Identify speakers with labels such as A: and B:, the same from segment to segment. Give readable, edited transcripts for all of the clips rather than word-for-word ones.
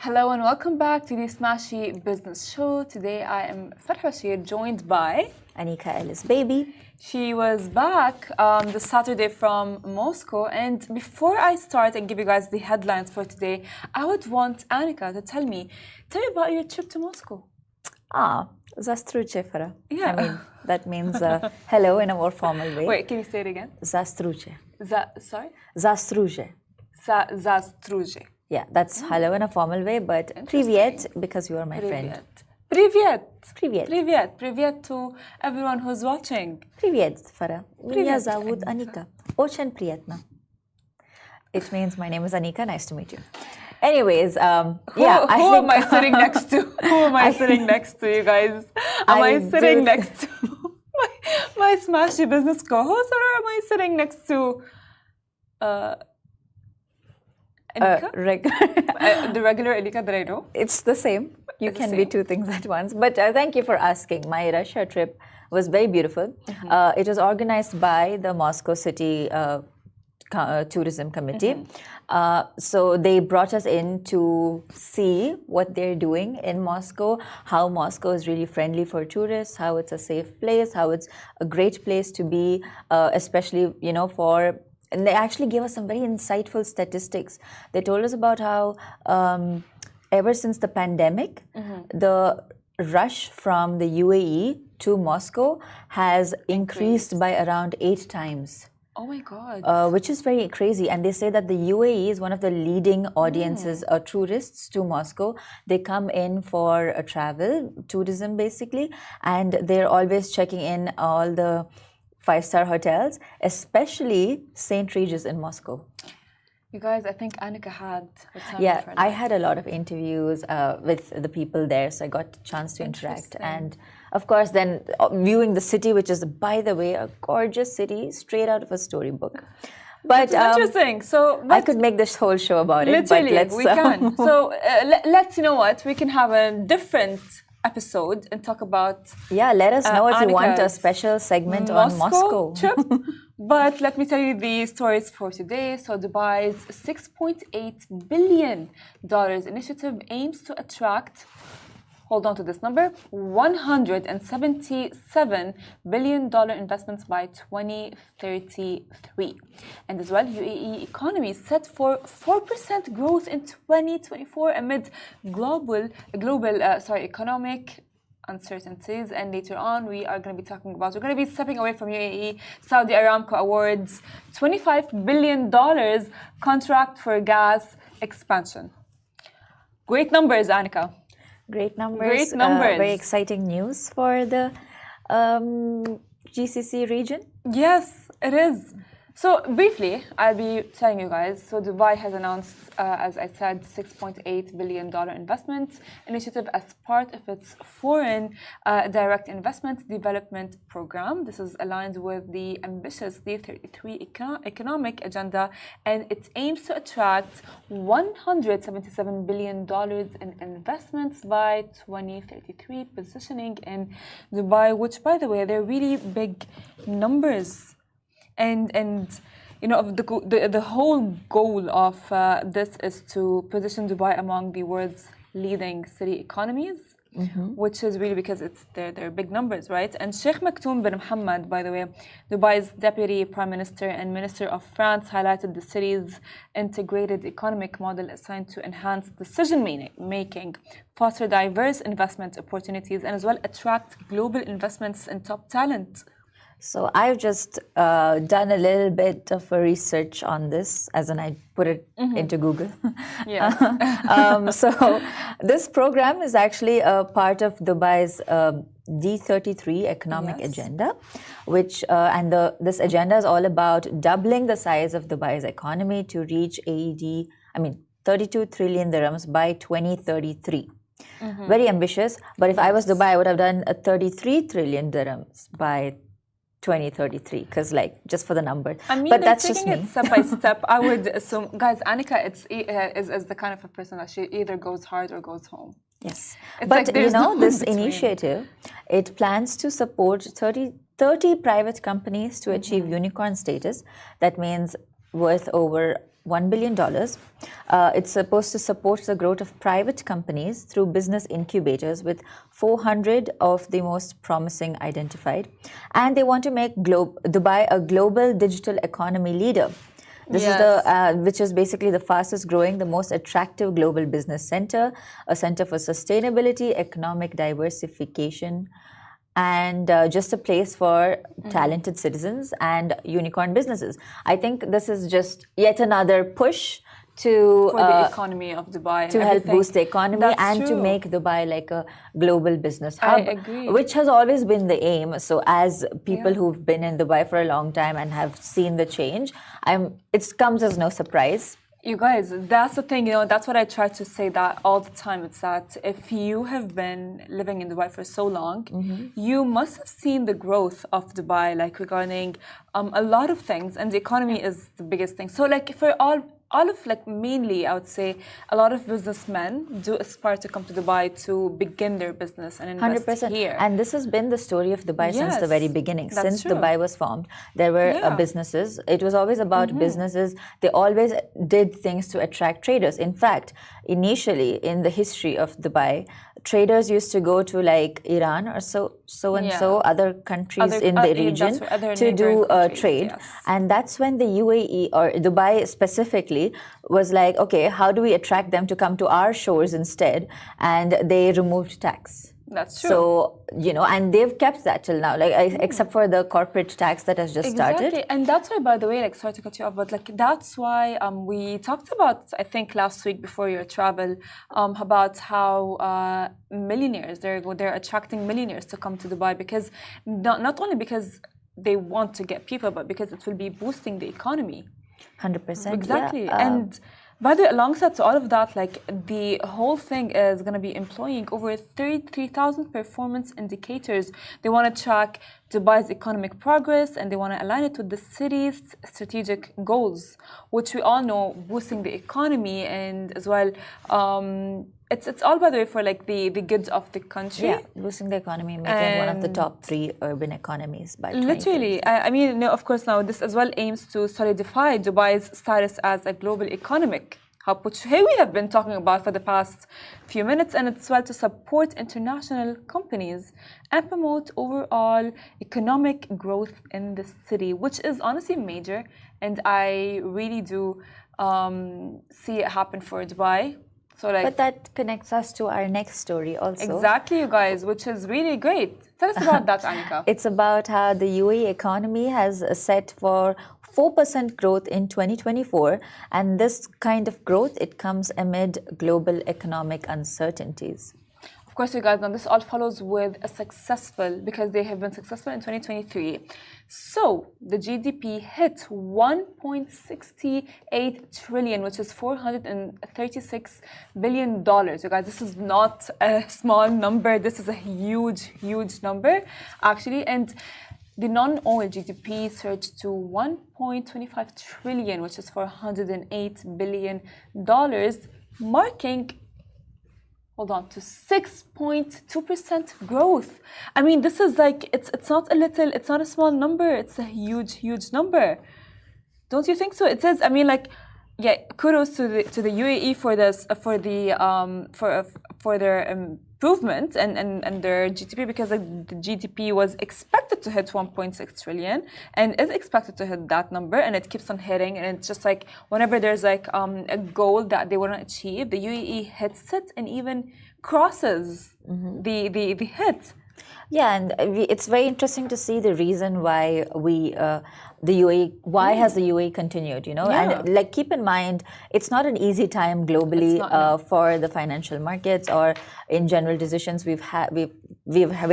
A: Hello and welcome back to the Smashi Business Show. Today I am Farha Shir, joined by
B: Anika Ellis Baby.
A: She was back this Saturday from Moscow. And before I start and give you guys the headlines for today, I would want Anika to tell me about your trip to Moscow.
B: Zastruche, Farha.
A: Yeah.
B: I mean, that means hello in a more formal way.
A: Wait, can you say it again?
B: Zastruche.
A: Sorry?
B: Zastruche.
A: Zastruche.
B: Yeah, that's hello in a formal way, but privyet because you are my friend.
A: Privyet.
B: Privyet.
A: Privyet. Privyet to everyone who's watching.
B: Privyet, Farha. Меня зовут Anika. Очень приятно. It means my name is Anika. Nice to meet you. Anyways,
A: Who am I sitting next to? Who am I sitting next to, you guys? Am I sitting next to my Smashi business co-host, or am I sitting next to Anika? The regular Anika that I know?
B: It's the same. You can be two things at once. But thank you for asking. My Russia trip was very beautiful. It was organized by the Moscow City Tourism Committee. So they brought us in to see what they're doing in Moscow, how Moscow is really friendly for tourists, how it's a safe place, how it's a great place to be, especially, and they actually gave us some very insightful statistics. They told us about how ever since the pandemic, the rush from the UAE to Moscow has increased by around 8 times.
A: Oh my God.
B: Which is very crazy. And they say that the UAE is one of the leading audiences, tourists to Moscow. They come in for a travel, tourism basically, and they're always checking in all the 5-star hotels, especially St. Regis in Moscow.
A: You guys, I think Anika had the time
B: Yeah,
A: of her
B: I
A: life.
B: had a lot of interviews with the people there, so I got a chance to interact. And of course, then viewing the city, which is, by the way, a gorgeous city, straight out of a storybook. But
A: interesting. So
B: I could make this whole show about it.
A: Literally,
B: but let's,
A: we can. So let's, you know what, we can have a different episode and talk about
B: let us know if you want a
A: Anika's
B: special segment on Moscow
A: trip. But let me tell you the stories for today. So Dubai's $6.8 billion initiative aims to attract, hold on to this number, $177 billion investments by 2033. And as well, UAE economy is set for 4% growth in 2024 amid global economic uncertainties. And later on, we are going to be talking about, we're going to be stepping away from UAE. Saudi Aramco awards $25 billion contract for gas expansion. Great numbers, Anika.
B: Great numbers.
A: Great numbers.
B: Very exciting news for the GCC region.
A: Yes, it is. So briefly, I'll be telling you guys. So Dubai has announced, as I said, $6.8 billion investment initiative as part of its foreign direct investment development program. This is aligned with the ambitious D33 economic agenda, and it aims to attract $177 billion in investments by 2033, positioning in Dubai, which, by the way, they're really big numbers. And the whole goal of this is to position Dubai among the world's leading city economies, which is really because they're big numbers, right? And Sheikh Maktoum bin Mohammed, by the way, Dubai's deputy prime minister and minister of France, highlighted the city's integrated economic model assigned to enhance decision making, foster diverse investment opportunities, and as well attract global investments and top talent.
B: So I've just done a little bit of a research on this, as in I put it into Google.
A: Yes.
B: So this program is actually a part of Dubai's D33 economic agenda, which this agenda is all about doubling the size of Dubai's economy to reach 32 trillion dirhams by 2033. Very ambitious. But if I was Dubai, I would have done a 33 trillion dirhams by 2033, because just for the number. But that's just me.
A: It step by step. I would assume, guys, Anika is the kind of a person that she either goes hard or goes home.
B: Yes,
A: but
B: this initiative, it plans to support 30 private companies to achieve unicorn status. That means worth over $1 billion. It's supposed to support the growth of private companies through business incubators with 400 of the most promising identified. And they want to make Dubai a global digital economy leader. This is which is basically the fastest growing, the most attractive global business center, a center for sustainability, economic diversification, and just a place for talented citizens and unicorn businesses. I think this is just yet another push for
A: the economy of Dubai,
B: to help boost the economy and to make Dubai like a global business hub, which has always been the aim. So as people who've been in Dubai for a long time and have seen the change, it comes as no surprise.
A: You guys, that's the thing, that's what I try to say that all the time. It's that if you have been living in Dubai for so long, you must have seen the growth of Dubai, like regarding a lot of things, and the economy is the biggest thing. So like for all of like mainly, I would say a lot of businessmen do aspire to come to Dubai to begin their business and invest
B: 100%.
A: here.
B: And this has been the story of Dubai since the very beginning. Since Dubai was formed, there were businesses. It was always about businesses. They always did things to attract traders. In fact, initially in the history of Dubai, traders used to go to like Iran or so other countries in the region to do trade. And that's when the UAE or Dubai specifically was like, okay, how do we attract them to come to our shores instead? And they removed tax.
A: That's true.
B: So, and they've kept that till now, like except for the corporate tax that has just started.
A: And that's why, by the way, like, sorry to cut you off, but like that's why we talked about, I think last week before your travel, about how millionaires, they're attracting millionaires to come to Dubai because not only because they want to get people, but because it will be boosting the economy.
B: 100%.
A: Exactly. And by the way, alongside to all of that, like the whole thing is going to be employing over 33,000 performance indicators. They want to track Dubai's economic progress and they want to align it with the city's strategic goals, which we all know boosting the economy and as well. It's all, by the way, for like the goods of the country.
B: Yeah, boosting the economy, making it one of the top 3 urban economies by 2030.
A: Literally. I mean, of course, now this as well aims to solidify Dubai's status as a global economic hub, which we have been talking about for the past few minutes, and it's well to support international companies and promote overall economic growth in the city, which is honestly major, and I really do see it happen for Dubai. So like,
B: but that connects us to our next story also.
A: Exactly, you guys, which is really great. Tell us about that, Anika.
B: It's about how the UAE economy has set for 4% growth in 2024. And this kind of growth, it comes amid global economic uncertainties.
A: Of course, you guys know this all follows with a successful, because they have been successful in 2023. So the GDP hit 1.68 trillion, which is $436 billion. You guys, this is not a small number. This is a huge, huge number, actually. And the non-oil GDP surged to 1.25 trillion, which is $408 billion, marking to 6.2% growth. I mean, this is like, it's not a small number, it's a huge, huge number. Don't you think so? It says, I mean, like, yeah, kudos to the UAE for this, for their improvement and their GDP, because like, the GDP was expected to hit 1.6 trillion and is expected to hit that number, and it keeps on hitting. And it's just like whenever there's like a goal that they want to achieve, the UAE hits it and even crosses the hit.
B: Yeah, and it's very interesting to see the reason why has the UAE continued, and like keep in mind, it's not an easy time globally for the financial markets or in general decisions. We're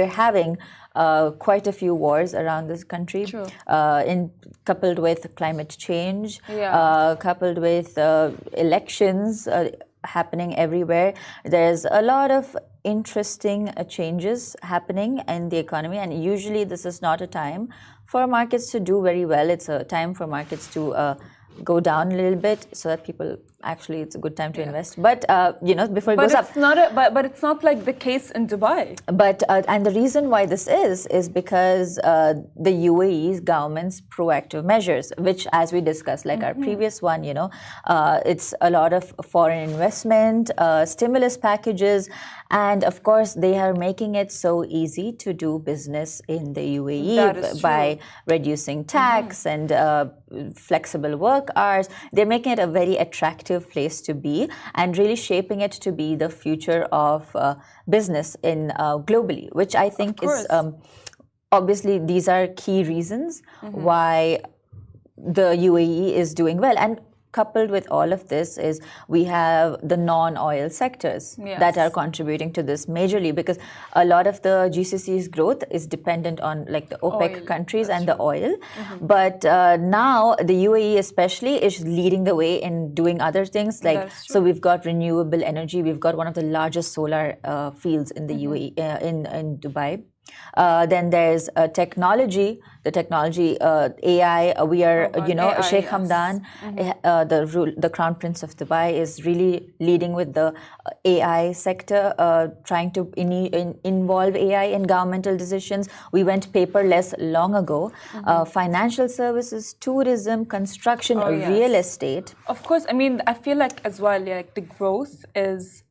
B: having quite a few wars around this country, coupled with climate change, coupled with elections happening everywhere. There's a lot of interesting changes happening in the economy, and usually this is not a time for markets to do very well. It's a time for markets to go down a little bit so that people actually it's a good time to invest. But before it
A: But
B: goes up,
A: it's not but it's not like the case in Dubai.
B: but and the reason why this is because the UAE's government's proactive measures, which, as we discussed, like our previous one, it's a lot of foreign investment, stimulus packages, and of course they are making it so easy to do business in the UAE by reducing tax and flexible work hours. They're making it a very attractive place to be and really shaping it to be the future of business in globally, which I think is obviously these are key reasons why the UAE is doing well. And coupled with all of this is we have the non-oil sectors that are contributing to this majorly, because a lot of the GCC's growth is dependent on like the OPEC countries and the oil. But now the UAE especially is leading the way in doing other things, like so we've got renewable energy. We've got one of the largest solar fields in the UAE in Dubai. Then there's technology, the technology, AI. We are, AI, Sheikh Hamdan, the Crown Prince of Dubai, is really leading with the AI sector, trying to involve AI in governmental decisions. We went paperless long ago. Financial services, tourism, construction, real estate.
A: Of course, I mean, I feel like as well, like the growth is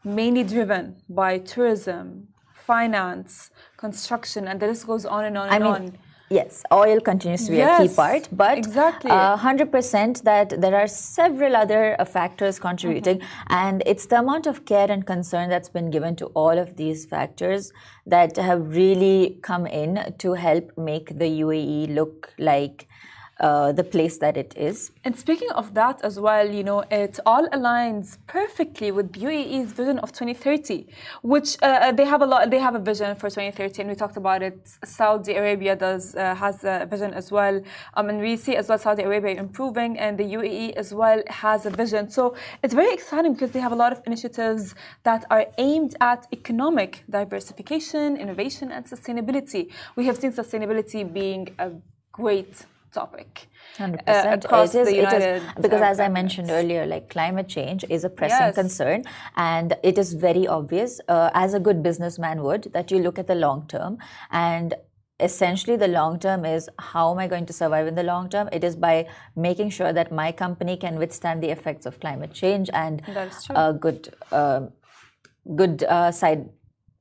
A: mainly driven by tourism, finance, construction, and the list goes on and on and on.
B: Yes, oil continues to be a key part, but
A: exactly
B: 100% that there are several other factors contributing, and it's the amount of care and concern that's been given to all of these factors that have really come in to help make the UAE look like the place that it is.
A: And speaking of that as well, it all aligns perfectly with UAE's vision of 2030, which they have a vision for 2030, and we talked about it. Saudi Arabia has a vision as well, and we see as well Saudi Arabia improving, and the UAE as well has a vision. So it's very exciting because they have a lot of initiatives that are aimed at economic diversification, innovation, and sustainability. We have seen sustainability being a great topic
B: 100%.
A: Across the United
B: because as I mentioned earlier, like climate change is a pressing concern, and it is very obvious, as a good businessman would, that you look at the long term, and essentially the long term is how am I going to survive in the long term? It is by making sure that my company can withstand the effects of climate change, and a good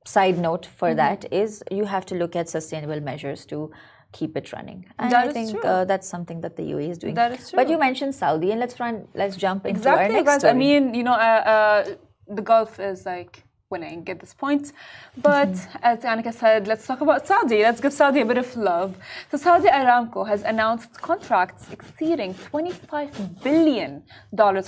B: side note for that is you have to look at sustainable measures to keep it running, and I think that's something that the UAE is doing.
A: That is true.
B: But you mentioned Saudi, and let's jump into our next story.
A: I mean, the Gulf is like winning at this point, but as Annika said, let's talk about Saudi. Let's give Saudi a bit of love. So Saudi Aramco has announced contracts exceeding $25 billion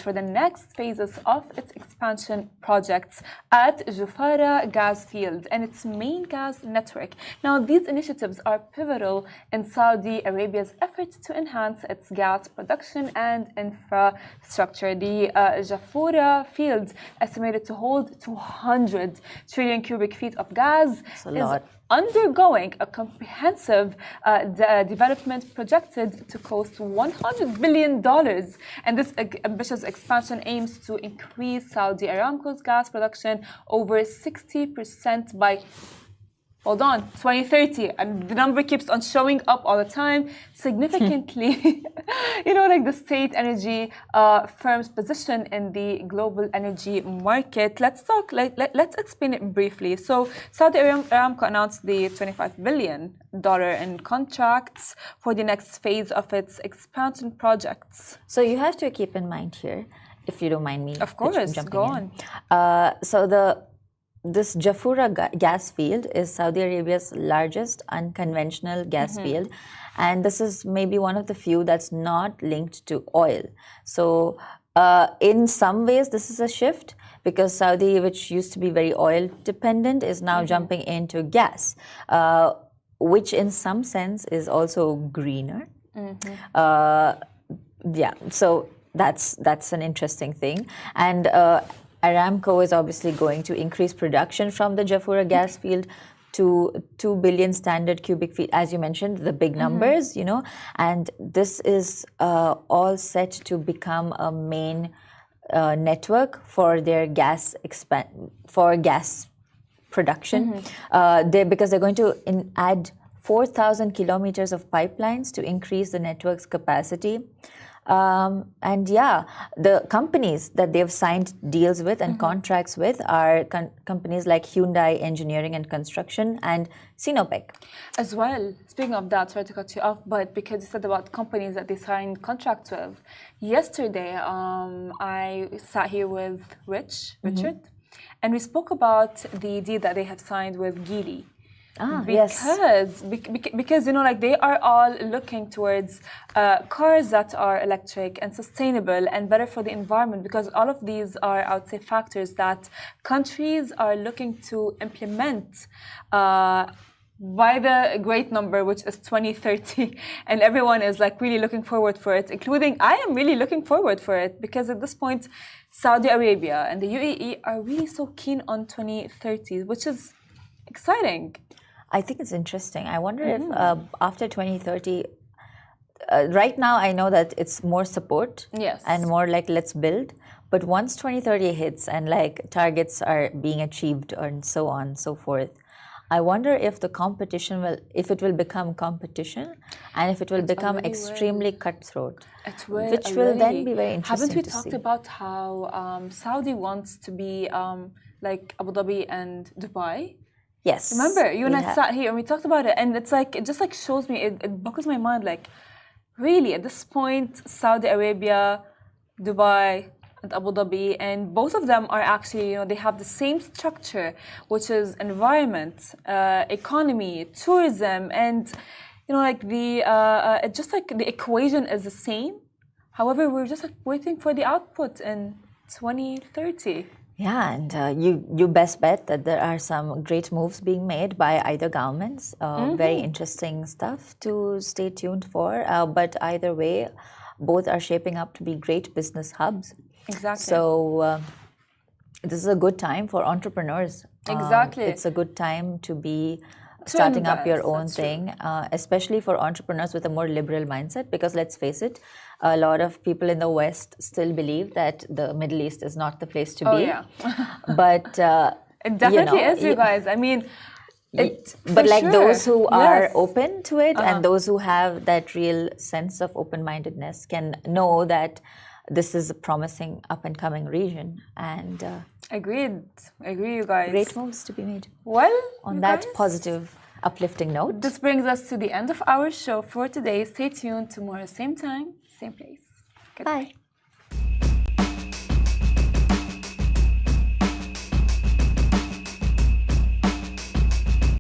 A: for the next phases of its expansion projects at Jafurah gas field and its main gas network. Now, these initiatives are pivotal in Saudi Arabia's efforts to enhance its gas production and infrastructure. The Jafurah field, estimated to hold 200 trillion cubic feet of gas, is undergoing a comprehensive development projected to cost $100 billion. And this ambitious expansion aims to increase Saudi Aramco's gas production over 60% by 2030, and the number keeps on showing up all the time, significantly, like the state energy firm's position in the global energy market. Let's explain it briefly. So Saudi Aramco announced the $25 billion in contracts for the next phase of its expansion projects.
B: So you have to keep in mind here, if you don't mind me.
A: Of course, go on.
B: This Jafurah gas field is Saudi Arabia's largest unconventional gas field, and this is maybe one of the few that's not linked to oil. So in some ways this is a shift, because Saudi, which used to be very oil dependent, is now jumping into gas, which in some sense is also greener. So that's an interesting thing. And Aramco is obviously going to increase production from the Jafurah gas field to 2 billion standard cubic feet, as you mentioned, the big numbers, and this is all set to become a main network for their gas production. Because they're going to add 4,000 kilometers of pipelines to increase the network's capacity. And yeah, the companies that they've signed deals with and contracts with are companies like Hyundai Engineering and Construction and Sinopec.
A: As well, speaking of that, sorry to cut you off, but because you said about companies that they signed contracts with, yesterday I sat here with Richard, and we spoke about the deal that they have signed with Geely. Because you know, like they are all looking towards cars that are electric and sustainable and better for the environment, because all of these are, I would say, factors that countries are looking to implement by the great number, which is 2030, and everyone is like really looking forward for it, including I am really looking forward for it, because at this point Saudi Arabia and the UAE are really so keen on 2030, which is exciting.
B: I think it's interesting. I wonder if after 2030, right now I know that it's more support and more like let's build. But once 2030 hits and like targets are being achieved and so on and so forth, I wonder if the competition if it will become competition and if it will become extremely cutthroat. Which will then be very interesting.
A: Haven't we talked about how Saudi wants to be like Abu Dhabi and Dubai?
B: Yes.
A: Remember, you and I sat here and we talked about it, and it's like it just like shows me, it boggles my mind, like really at this point Saudi Arabia, Dubai and Abu Dhabi, and both of them are actually, you know, they have the same structure, which is environment, economy, tourism, and you know, like the it's just like the equation is the same. However, we're just like waiting for the output in 2030.
B: Yeah, and you best bet that there are some great moves being made by either governments. Very interesting stuff to stay tuned for. But either way, both are shaping up to be great business hubs.
A: Exactly.
B: So this is a good time for entrepreneurs.
A: Exactly.
B: It's a good time to be starting up your own thing, especially for entrepreneurs with a more liberal mindset, because let's face it, a lot of people in the West still believe that the Middle East is not the place to be.
A: Yeah.
B: But
A: it definitely is, you guys. I mean,
B: but like those who are open to it and those who have that real sense of open-mindedness can know that this is a promising up-and-coming region. And
A: Agreed, you guys.
B: Great moves to be made.
A: Well,
B: on that positive, uplifting note,
A: this brings us to the end of our show for today. Stay tuned tomorrow, same time, same place. Goodbye.
B: Bye.